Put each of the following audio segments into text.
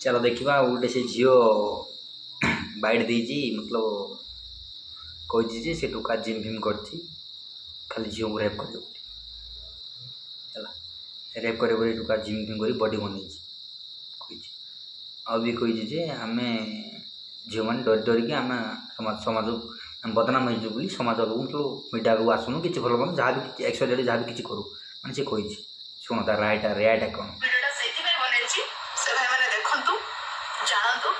चलो देखा गोटे से झील बाइट देजी मतलब कही से टोका जिम फिम कर खाली झील को रेप कर रेप कर टोका जिम फिम कर बॉडी बन भी कही आम झील मैंने डर डरिकी आम समाज बदनाम हो समाज मतलब मीडिया को आसुनु कि भल मन जहाँ भी एक्सपेक्टेड जहाँ भी किसी करूँ मैंने से कही शुण तार रायटा कौन जानतु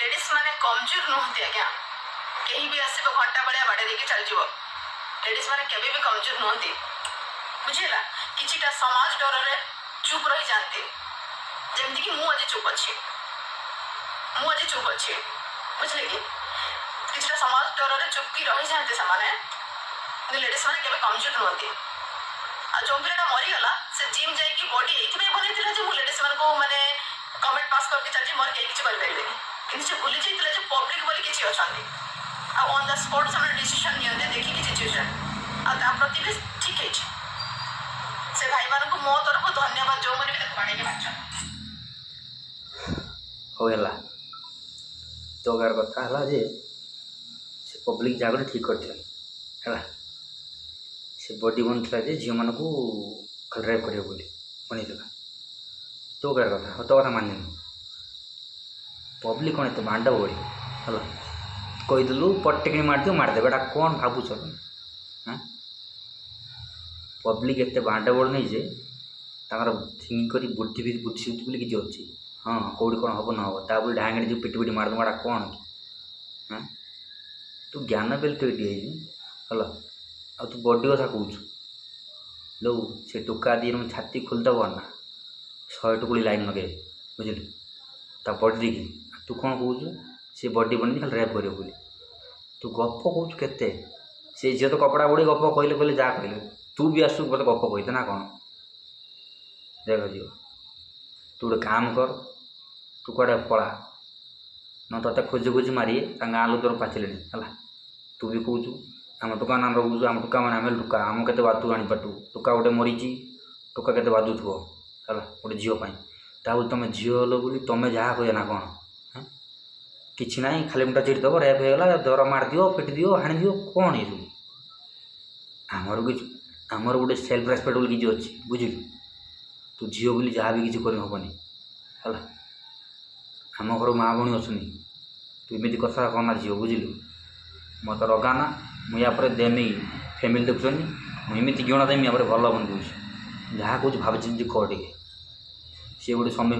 लेडीज माने कमजोर नुहति आज्ञा कहीं भी आसब घंटा भाया बाड़े देकी चल जाव लेडीज माने केबे भी कमजोर नुहति बुझेगा किछिटा समाज डर रे चुप रही जानते जेमती कि मु आज चुप अच्छी बुझले कि किछिटा समाज डर रे चुप की रही जानते सामाने लेडीज माने केबे कमजोर नुहति आ जो पिलाटा मरीगला से जिम जाइए बॉडी ये बनई जे मु लेडीज मान को माने कमेंट पास करके चलती मोर कहीं किसी करें कि से भूली जाइए जो पब्लिक बोली किसी अच्छा ऑन द स्पॉट से डिसीजन नियंते देखिए सिचुएशन आ प्रति भी ठीक है से भाई मान को मो तरफ धन्यवाद जो मैंने बाड़े बाच होगा तो गार कथा है जे से पब्लिक जगह ठीक कर से बॉडी बनता झील मान को खाली रेप कर बनईला तो गार कथा तो कथा मान पब्लिक कौन एत भांडा बोली है कहीदेलु पटेक मारदे मारदे बेटा कौन भावुच हाँ पब्लिक एत भांडा बोल नहीं जे थिंक कर बुद्धि भी बुद्धि बोली किसी अच्छी हाँ कौटी कौन हम न हम ता बोली ढांगे जो पिटी पिटी मारद बेटा कौन कि हाँ तू ज्ञान बेल तो ये है आ तू बॉडी कथा कौच लो से टोका दिए छाती खोलदब ना 100 टुकड़ी लाइन लगे बुझल ता बॉडी देखी तू कौन कौच से बॉडी बन खाली रेप कर तू गप कौच केते से झील तो कपड़ा बुड़ी गप कहले कहले जहाँ कहले तू भी आसू मत गप कहते ना कौन देख झील तू गोटे काम कर तू कड़े पला न ते खोजी खोजी मारिए गाँ लोग तोर पाचिले है तू भी कौचु आम टोका नाम रोचु आम टोका मैंने आम टोका आम के बादू आनीपारु टोका गोटे मरीची टोका के बादुव है गोटे झील ताबू तुम झील हल बोली तुम जहाँ कह ना कौन हाँ कि ना खाली मुटा चिड़ी दब रेप होगा दर मारद पिटी दियो हाणी दियो कौन ये आमर कि आमर गोटे सेल्फ रेस्पेक्ट बोली किसी अच्छी बुझिलु तू झील बोली जहाँ भी किसी करबनी है आम घर माँ भणी अच्छुनी तू एमती कथा करना झील बुझिलु मत रगाना मुझे देमी फैमिली देखुनी मुझे गिणा देमी भल बन कह जहाँ कह भाव कह टे सी गोटे समय